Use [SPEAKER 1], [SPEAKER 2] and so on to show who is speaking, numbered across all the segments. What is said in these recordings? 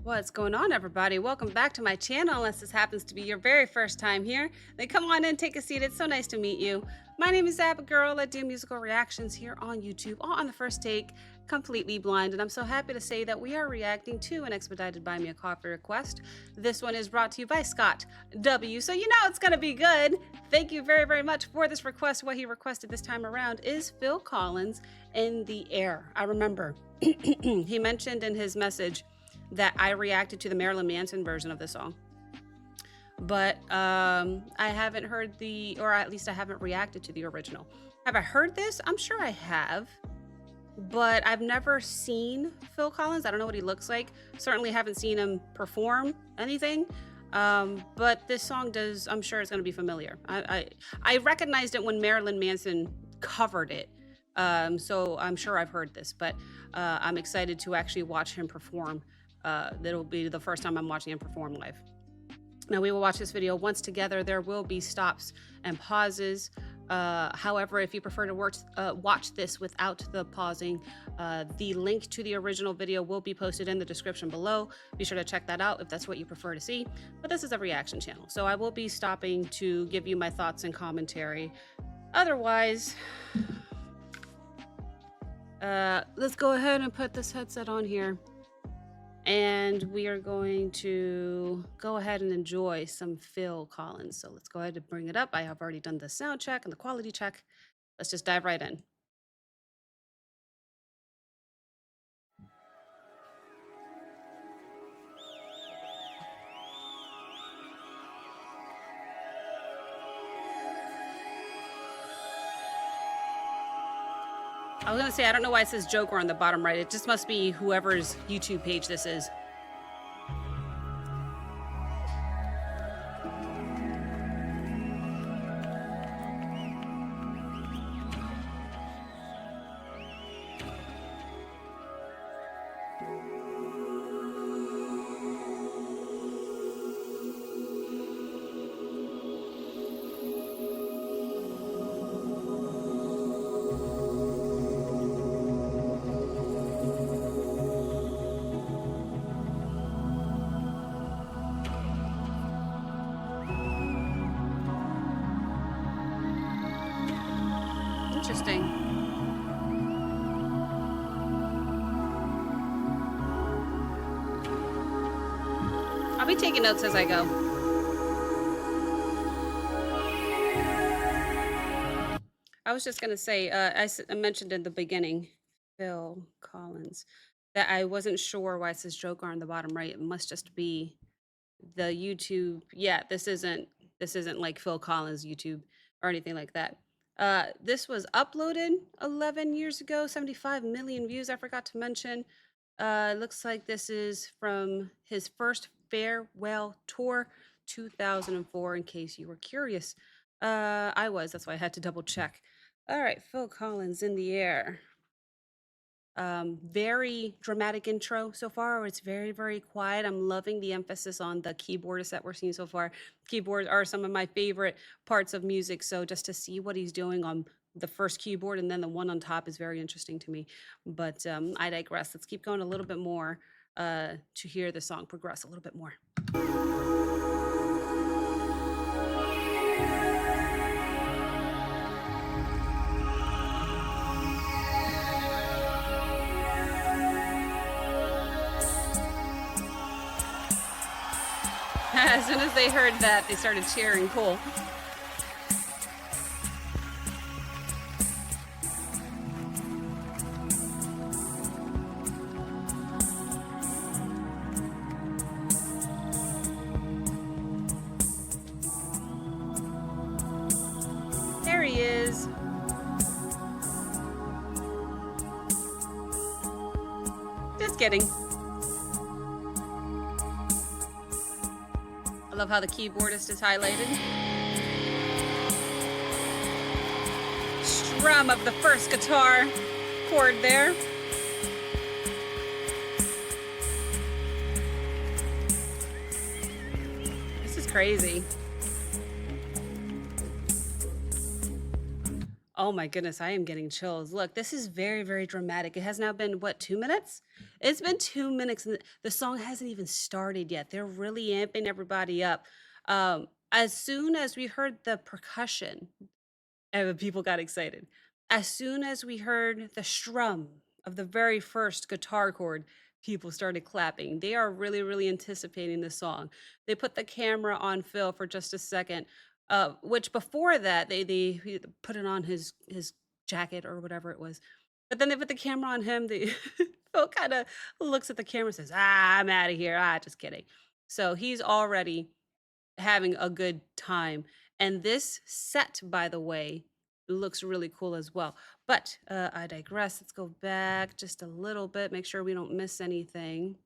[SPEAKER 1] What's going on, everybody? Welcome back to my channel. Unless this happens to be your very first time here, then come on in, take a seat. It's so nice to meet you. My name is Abigail. I do musical reactions here on YouTube, all on the first take, completely blind. And I'm so happy to say that we are reacting to an expedited Buy Me a Coffee request. This one is brought to you by Scott W. So you know it's going to be good. Thank you very, very much for this request. What he requested this time around is Phil Collins, In the Air. I remember he mentioned in his message that I reacted to the Marilyn Manson version of the song, but I haven't heard or at least I haven't reacted to the original. Have I heard this? I'm sure I have, but I've never seen Phil Collins. I don't know what he looks like. Certainly haven't seen him perform anything, but this song does. I'm sure it's going to be familiar. I recognized it when Marilyn Manson covered it, so I'm sure I've heard this, but I'm excited to actually watch him perform. That'll be the first time I'm watching him perform live. Now, we will watch this video once together. There will be stops and pauses. However, if you prefer to watch this without the pausing, the link to the original video will be posted in the description below. Be sure to check that out if that's what you prefer to see. But this is a reaction channel, so I will be stopping to give you my thoughts and commentary. Otherwise, let's go ahead and put this headset on here. And we are going to go ahead and enjoy some Phil Collins. So let's go ahead and bring it up. I have already done the sound check and the quality check. Let's just dive right in. I was gonna say, I don't know why it says Joker on the bottom right. It just must be whoever's YouTube page this is. Interesting. I'll be taking notes as I go. I was just going to say, I mentioned in the beginning, Phil Collins, that I wasn't sure why it says Joker on the bottom right. It must just be the YouTube. Yeah, this isn't like Phil Collins YouTube or anything like that. This was uploaded 11 years ago, 75 million views. I forgot to mention. Looks like this is from his first farewell tour, 2004, in case you were curious. That's why I had to double check. All right, Phil Collins, In the Air. Very dramatic intro so far. It's very, very quiet. I'm loving the emphasis on the keyboards that we're seeing so far. Keyboards are some of my favorite parts of music, so just to see what he's doing on the first keyboard and then the one on top is very interesting to me. But I digress. Let's keep going a little bit more to hear the song progress a little bit more. As soon as they heard that, they started cheering. Cool. There he is. Just kidding. I love how the keyboardist is highlighted. Strum of the first guitar chord there. This is crazy. Oh my goodness, I am getting chills. Look, this is very, very dramatic. It has now been what, 2 minutes? It's been 2 minutes and the song hasn't even started yet. They're really amping everybody up. As soon as we heard the percussion, people got excited. As soon as we heard the strum of the very first guitar chord, people started clapping. They are really, really anticipating the song. They put the camera on Phil for just a second, which before that he put it on his jacket or whatever it was. But then they put the camera on him. They Phil kind of looks at the camera and says, "Ah, I'm out of here. Ah, just kidding." So he's already having a good time. And this set, by the way, looks really cool as well. But I digress. Let's go back just a little bit, make sure we don't miss anything.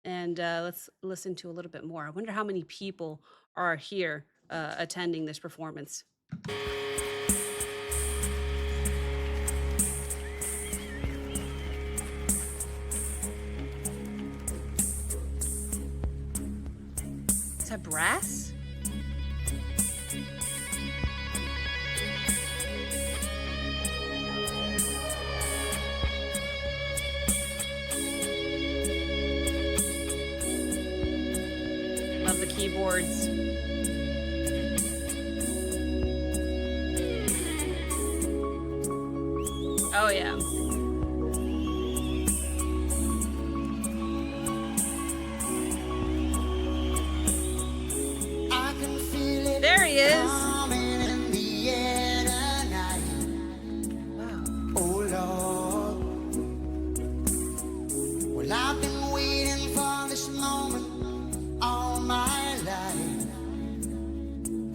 [SPEAKER 1] And let's listen to a little bit more. I wonder how many people are here attending this performance. Is that brass? Love the keyboards. Oh, yeah.
[SPEAKER 2] I can feel it
[SPEAKER 1] There he is.
[SPEAKER 2] coming in the air tonight.
[SPEAKER 1] Wow.
[SPEAKER 2] Oh Lord, well I've been waiting for this moment all my life.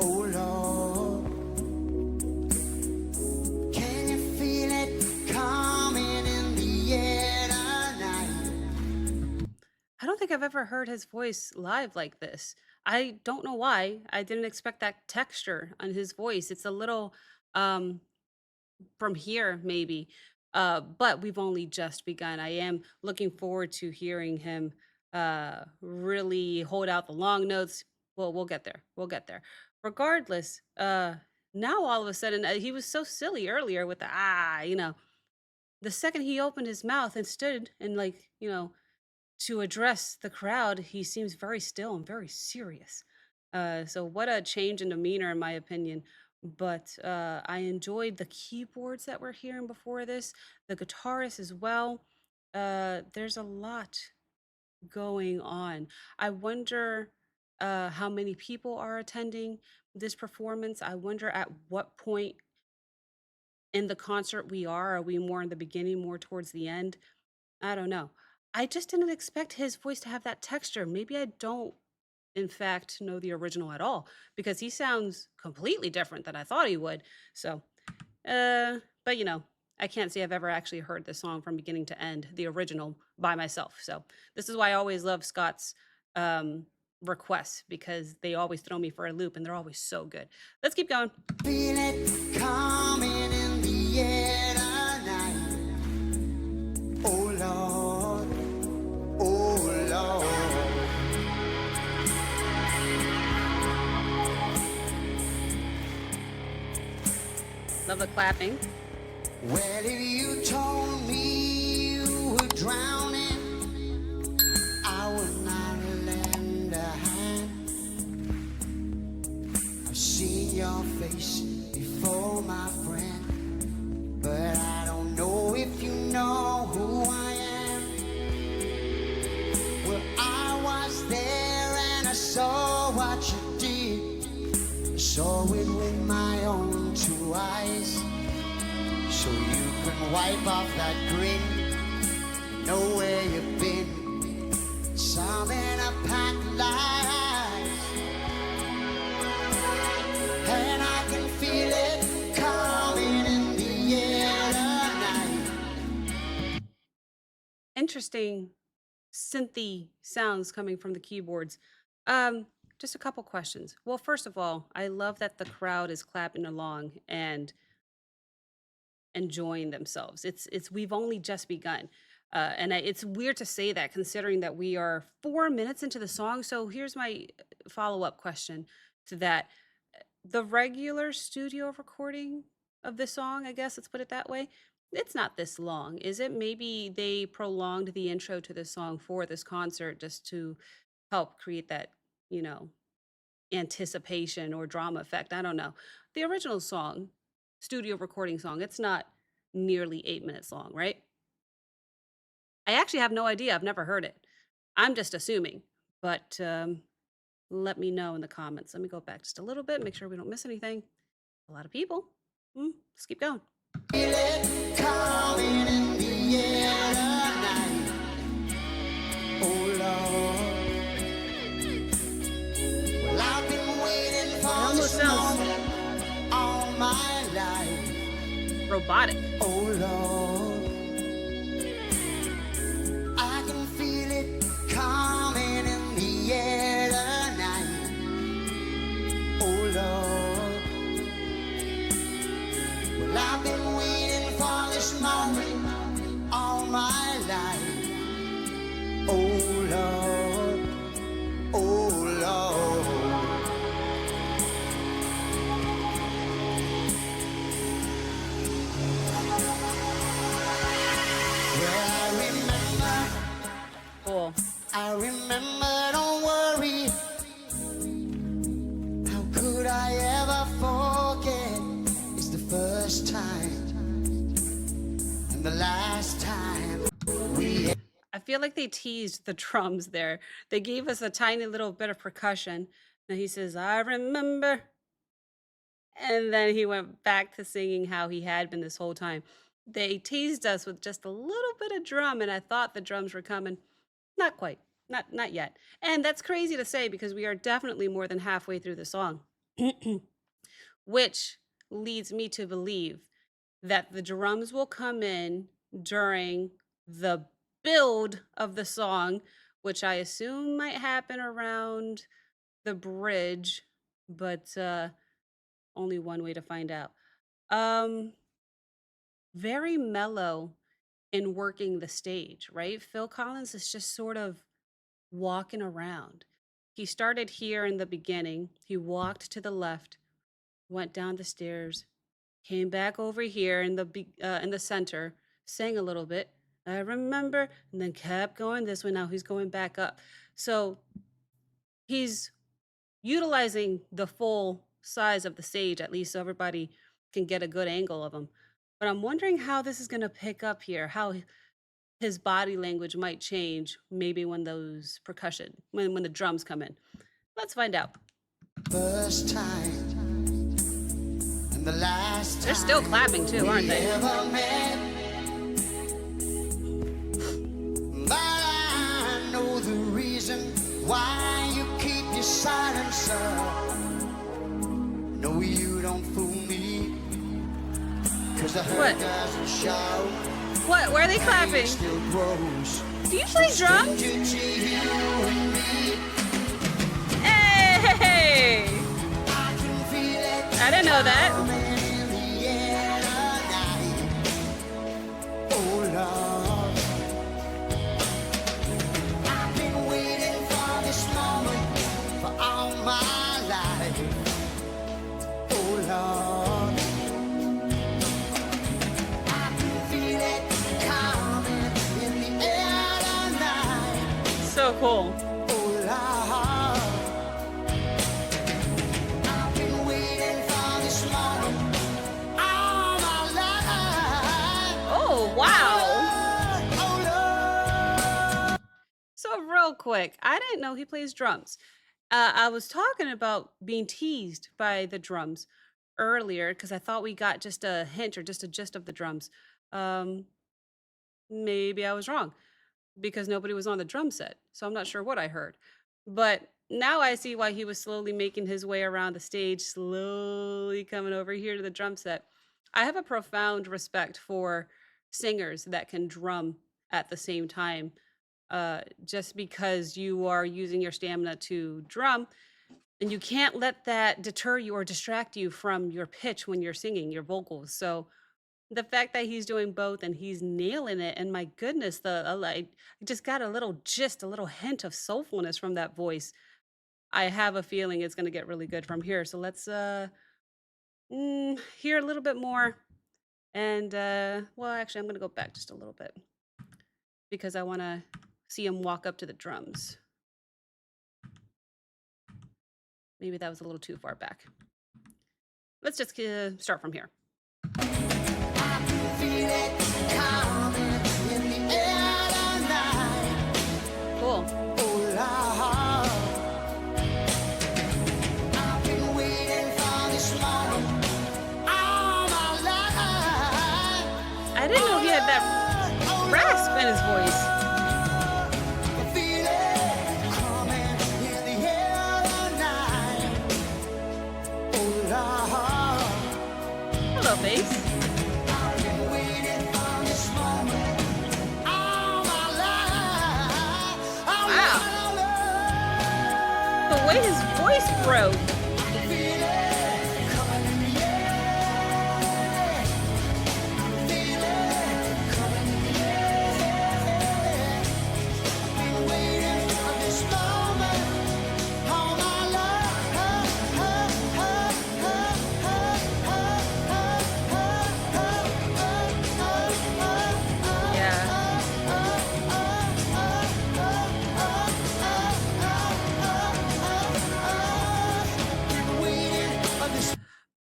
[SPEAKER 2] Oh Lord, can you feel it coming in the air tonight?
[SPEAKER 1] I don't think I've ever heard his voice live like this. I don't know why. I didn't expect that texture on his voice. It's a little um from here maybe. But we've only just begun. I am looking forward to hearing him really hold out the long notes. Well, we'll get there. We'll get there. Regardless, now all of a sudden he was so silly earlier with the the second he opened his mouth and stood and to address the crowd, he seems very still and very serious. So what a change in demeanor, in my opinion. But I enjoyed the keyboards that we're hearing before this, the guitarist as well. There's a lot going on. I wonder how many people are attending this performance. I wonder at what point in the concert we are. Are we more in the beginning, more towards the end? I don't know. I just didn't expect his voice to have that texture. Maybe I don't, in fact, know the original at all because he sounds completely different than I thought he would. So, but I can't say I've ever actually heard this song from beginning to end, the original by myself. So, this is why I always love Scott's um, requests because they always throw me for a loop and they're always so good. Let's keep going.
[SPEAKER 2] Feel it coming in the air tonight. Oh Lord, oh Lord.
[SPEAKER 1] Love the clapping.
[SPEAKER 2] Well, if you told me you were drowning, I would not lend a hand. I've seen your face before, my friend, but I don't know if you know who I am. Well, I was there and I saw what you did. I saw it with my own two eyes. So you can wipe off that grin, know where you've been. Some in a packed lies, and I can feel it coming in the air tonight.
[SPEAKER 1] Interesting synthy sounds coming from the keyboards. Um, just a couple questions. Well, first of all, I love that the crowd is clapping along and enjoying themselves. It's we've only just begun. It's weird to say that considering that we are 4 minutes into the song. So here's my follow-up question to that. the regular studio recording of the song, I guess let's put it that way, it's not this long, is it? Maybe they prolonged the intro to this song for this concert just to help create that, you know, anticipation or drama effect. I don't know. The original song, studio recording song, it's not nearly 8 minutes long, right? I actually have no idea. I've never heard it. I'm just assuming, but let me know in the comments. Let me go back just a little bit, make sure we don't miss anything. A lot of people. Let's keep going.
[SPEAKER 2] Feel it coming in the air tonight. Oh Lord, well I've been waiting
[SPEAKER 1] It
[SPEAKER 2] for
[SPEAKER 1] almost
[SPEAKER 2] this
[SPEAKER 1] sounds
[SPEAKER 2] moment all my life.
[SPEAKER 1] robotic.
[SPEAKER 2] Oh Lord, I can feel it coming in the air tonight. Oh Lord, well I've been waiting for this moment all my life. Oh Lord, oh Lord. Well,
[SPEAKER 1] Cool.
[SPEAKER 2] I remember, don't worry. How could I ever forget? It's the first time and the last time we.
[SPEAKER 1] I feel like they teased the drums there. They gave us a tiny little bit of percussion. And he says, I remember. And then he went back to singing how he had been this whole time. They teased us with just a little bit of drum, and I thought the drums were coming. Not quite. Not yet. And that's crazy to say because we are definitely more than halfway through the song. Which leads me to believe that the drums will come in during the build of the song, which I assume might happen around the bridge, but only one way to find out. Um, very mellow in working the stage, right? Phil Collins is just sort of walking around. He started here in the beginning. He walked to the left, went down the stairs, came back over here in the center, sang a little bit. I remember, and then kept going this way. Now he's going back up. So he's utilizing the full size of the stage, at least so everybody can get a good angle of him. But I'm wondering how this is going to pick up here, how his body language might change maybe when those percussion, when the drums come in. Let's find out.
[SPEAKER 2] First time and the last
[SPEAKER 1] They're still
[SPEAKER 2] time
[SPEAKER 1] clapping too, aren't
[SPEAKER 2] we
[SPEAKER 1] they?
[SPEAKER 2] ever met. But I know the reason why you keep your silence, sir. No, you don't fool me. Cause the
[SPEAKER 1] What?
[SPEAKER 2] hurt doesn't show.
[SPEAKER 1] What? Where are they clapping?
[SPEAKER 2] Still grows.
[SPEAKER 1] Do you play drums?
[SPEAKER 2] Stranger to you and me.
[SPEAKER 1] Hey!
[SPEAKER 2] I can feel it
[SPEAKER 1] I didn't know that.
[SPEAKER 2] coming in the air tonight. Oh Lord, I've been waiting for this moment for all my life. Oh Lord, I can feel it coming in the air tonight.
[SPEAKER 1] So cool.
[SPEAKER 2] Oh Lord, I've been waiting for this moment all my life.
[SPEAKER 1] Oh, wow.
[SPEAKER 2] Oh Lord.
[SPEAKER 1] So real quick, I didn't know he plays drums. I was talking about being teased by the drums earlier because I thought we got just a hint or just a gist of the drums. Um, maybe I was wrong because nobody was on the drum set, so I'm not sure what I heard. But now I see why he was slowly making his way around the stage, slowly coming over here to the drum set. I have a profound respect for singers that can drum at the same time. Just because you are using your stamina to drum, and you can't let that deter you or distract you from your pitch when you're singing your vocals. So the fact that he's doing both and he's nailing it, and my goodness, the like, I just got a little gist, a little hint of soulfulness from that voice. I have a feeling it's gonna get really good from here. So let's hear a little bit more. And well, actually, I'm gonna go back just a little bit because I want to see him walk up to the drums. Maybe that was a little too far back. Let's just start from here. Cool. I didn't know he had that rasp in his voice. Hello, bass. Wow. The way his voice broke.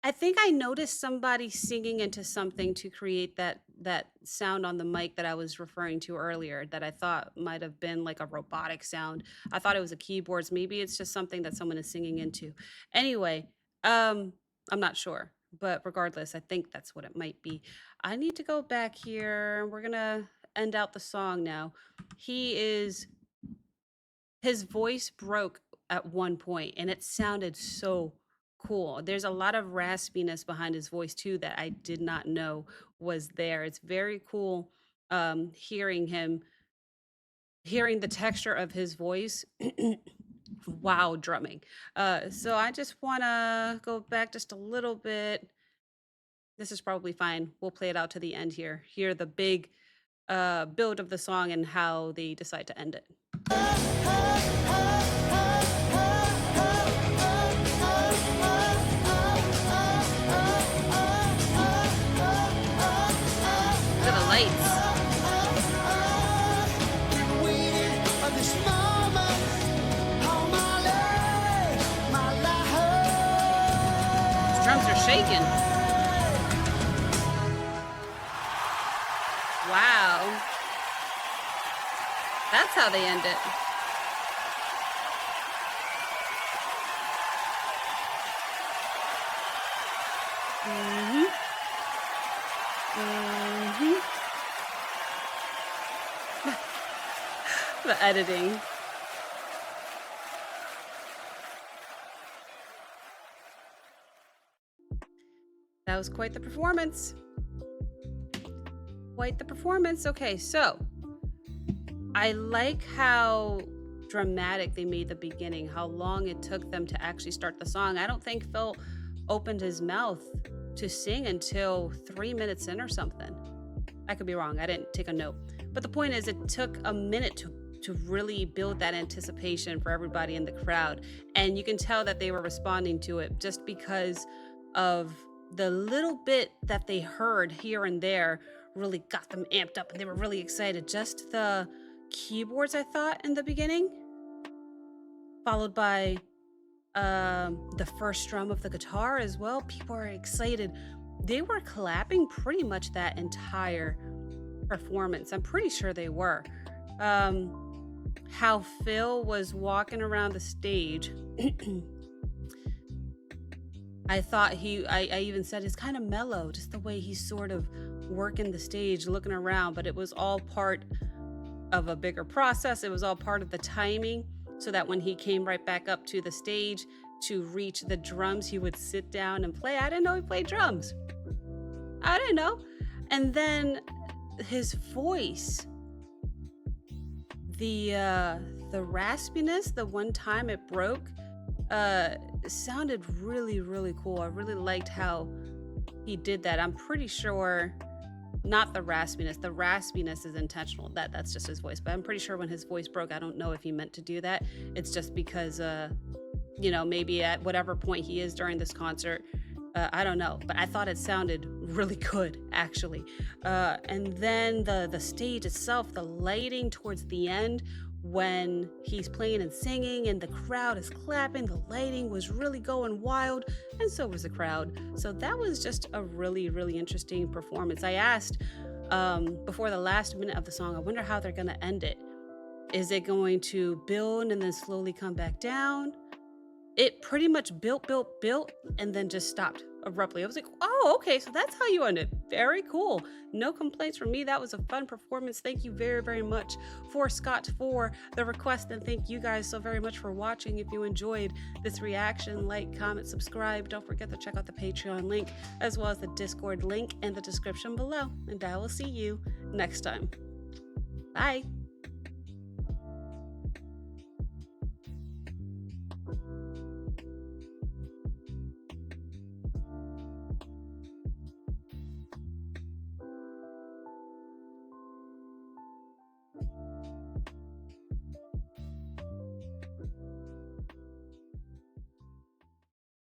[SPEAKER 1] I think I noticed somebody singing into something to create that sound on the mic that I was referring to earlier that I thought might have been like a robotic sound. I thought it was a keyboards. Maybe it's just something that someone is singing into. Anyway, I'm not sure, but regardless, I think that's what it might be. I need to go back here. We're gonna end out the song now. His voice broke at one point and it sounded so cool. There's a lot of raspiness behind his voice too that I did not know was there. It's very cool hearing the texture of his voice while drumming. So I just want to go back just a little bit. This is probably fine. We'll play it out to the end here. Hear the big build of the song and how they decide to end it. Look at the lights. His drums are shaking. Wow. That's how they end it. Mhm. Mhm. The editing. That was quite the performance. Quite the performance. Okay, so I like how dramatic they made the beginning, how long it took them to actually start the song. I don't think Phil opened his mouth to sing until 3 minutes in or something. I could be wrong. I didn't take a note. But the point is, it took a minute to really build that anticipation for everybody in the crowd. And you can tell that they were responding to it just because of the little bit that they heard here and there really got them amped up and they were really excited. Just the keyboards, I thought, in the beginning, followed by the first strum of the guitar as well. People are excited. They were clapping pretty much that entire performance. I'm pretty sure they were. How Phil was walking around the stage. I thought I even said it's kind of mellow, just the way he's sort of working the stage, looking around, but it was all part of a bigger process. It was all part of the timing so that when he came right back up to the stage to reach the drums, he would sit down and play. I didn't know he played drums. I didn't know. And then his voice, the raspiness, the one time it broke, sounded really, really cool. I really liked how he did that. I'm pretty sure not the raspiness. The raspiness is intentional. That's just his voice. But I'm pretty sure when his voice broke, I don't know if he meant to do that. It's just because maybe at whatever point he is during this concert. I don't know, but I thought it sounded really good, actually. And then the stage itself, the lighting towards the end, when he's playing and singing, and the crowd is clapping, the lighting was really going wild, and so was the crowd. So that was just a really, really interesting performance. I asked before the last minute of the song, I wonder how they're going to end it. Is it going to build and then slowly come back down? It pretty much built, and then just stopped abruptly. I was like, "Oh, okay, so that's how you end it. Very cool. No complaints from me. That was a fun performance. Thank you very, very much for Scott for the request, and thank you guys so very much for watching. If you enjoyed this reaction, like, comment, subscribe. Don't forget to check out the Patreon link as well as the Discord link in the description below, and I will see you next time. Bye."